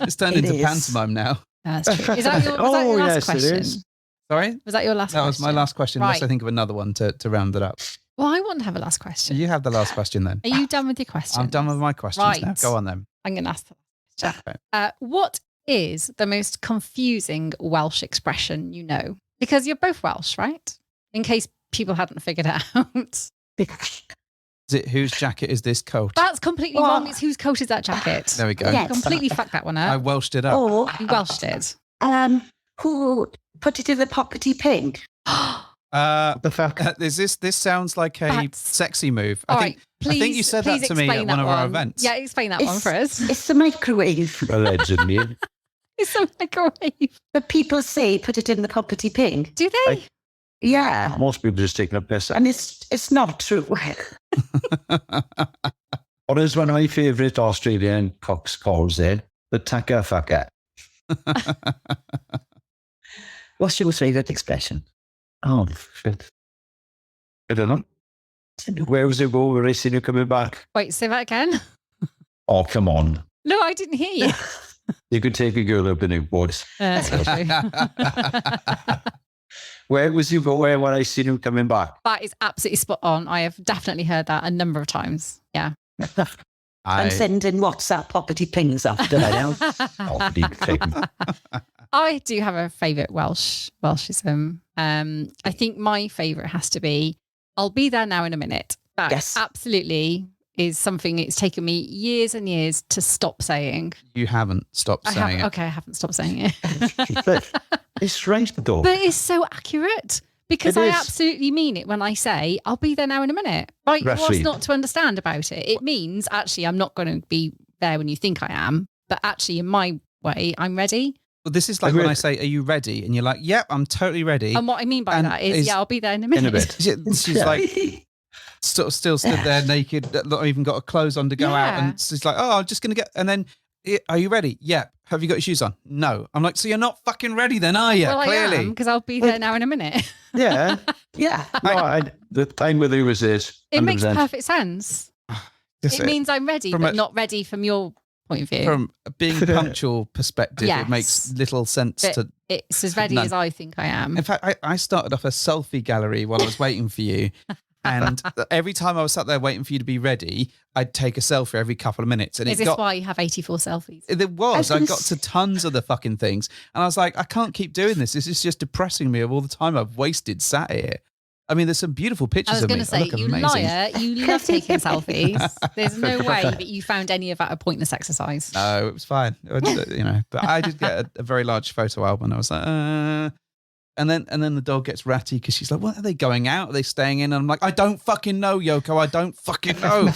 It's turned It into is. pantomime now. That's true. Is that your, was that Oh, your last yes, it question? is. Sorry? Was that your last That question? was my last question, unless Right. I think of another one to round it up. Well, I want to have a last question. You have the last question then. Are you done with your questions? I'm done with my questions now. Right. Go on then. I'm going to ask the last question. Okay. What is the most confusing Welsh expression you know? Because you're both Welsh, right? In case people hadn't figured it out. Is it whose jacket is this coat? That's completely wrong. It's whose coat is that jacket? There we go. Yes. Completely fucked that one I up. Welshed it up. Or You Welshed it. who put it in the poppety pink? The fuck? This sounds like a That's- sexy move. All I right, think please. I think you said that please to me explain at one that of our events. Yeah, explain that one for us. It's the microwave. Allegedly. It's a microwave. But people say put it in the poppety pink. Do they? Yeah. Most people just taking a piss. And it's not true. What is one of my favourite Australian cooks calls it? The tucker fucker. What's your favourite expression? Oh, shit. I don't know. Where was it go? Where I seen you coming back? Wait, say that again. Oh, come on. No, I didn't hear you. You could take a girl up in a boys. That's not true. Where was you going when I seen you coming back? That is absolutely spot on. I have definitely heard that a number of times. Yeah. And sending WhatsApp poppety pings after that. Oh, deep thing. I do have a favourite Welshism. I think my favourite has to be, I'll be there now in a minute. That Yes. absolutely is something it's taken me years and years to stop saying. You haven't stopped saying it. Okay, I haven't stopped saying it. It's right, though. But it's so accurate because It I is. absolutely mean it when I say, I'll be there now in a minute. Right? What's Roughly. not to understand about it? It means actually I'm not going to be there when you think I am, but actually in my way, I'm ready. Well, this is like Agreed. when I say, "Are you ready?" And you're like, "Yep, I'm totally ready." And what I mean by And that is, is- yeah, I'll be there in a minute. In a bit. She's like, sort of still stood there naked, not even got her clothes on to go out, Yeah. and she's like, "Oh, I'm just gonna get." And then, "Are you ready?" "Yeah." "Have you got your shoes on?" "No." I'm like, "So you're not fucking ready then, are you?" Well, I Clearly. am because I'll be there now in a minute. Yeah. Yeah. No, the time with you was this. It makes 100%. perfect sense. Just It means I'm ready, From but a- not ready from your point of view. from a being punctual perspective, Yes. it makes little sense But to. it's as ready None. as I think I am. In fact, I started off a selfie gallery while I was waiting for you. And every time I was sat there waiting for you to be ready, I'd take a selfie every couple of minutes. And Is it this got, why you have 84 selfies? there was. I I was got gonna to tons of the fucking things. And I was like, I can't keep doing this. This is just depressing me of all the time I've wasted sat here. I mean, there's some beautiful I pictures was of going me. to I say, look you amazing. liar, you love taking selfies. There's no way that you found any of that a pointless exercise. No, it was fine. But I did get a very large photo album. And I was like, And then the dog gets ratty because she's like, "What are they going out? Are they staying in?" And I'm like, "I don't fucking know, Yoko. I don't fucking know."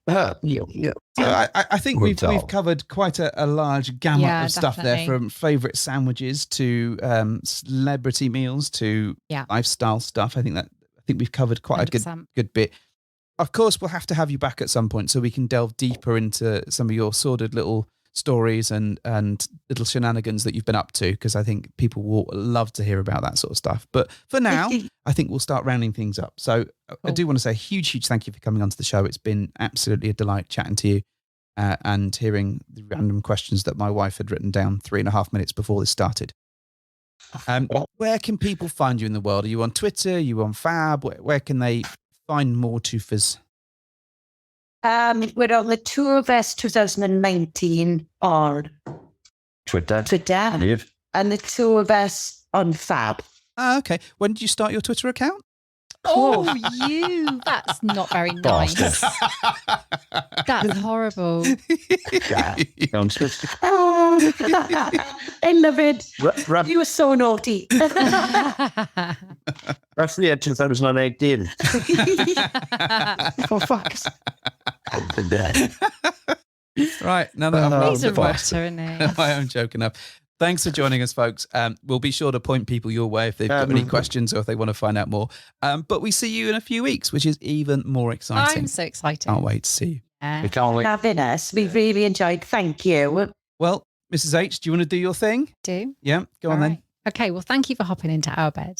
So I think we've covered quite a large gamut Yeah, of stuff there, definitely. from favourite sandwiches to celebrity meals to Yeah. lifestyle stuff. I think we've covered quite a 100%. good bit. Of course, we'll have to have you back at some point so we can delve deeper into some of your sordid little stories and little shenanigans that you've been up to, because I think people will love to hear about that sort of stuff. But for now, I think we'll start rounding things up. So I Cool. do want to say a huge thank you for coming onto the show. It's been absolutely a delight chatting to you and hearing the random questions that my wife had written down 3.5 minutes before this started. Where can people find you in the world? Are you on Twitter? Are you on Fab? Where can they find more twoofus? We're on the twoofus 2019 on Twitter. Twitter Live. and the twoofus on Fab. Ah, okay. When did you start your Twitter account? Oh, you. That's not very nice. Bastard. That's horrible. Yeah. I love it. You were so naughty. Roughly at 2018. For fuck's Right. Now that I've He's a rounded off rotter, isn't he? my own joke enough. Thanks for joining us, folks. We'll be sure to point people your way if they've got any questions or if they want to find out more. But we see you in a few weeks, which is even more exciting. I'm so excited. Can't wait to see you. Yeah. We can't wait. having us. We've really enjoyed. Thank you. Well, Mrs. H, do you want to do your thing? Do. Yeah, go on All then. right. Okay, well, thank you for hopping into our bed.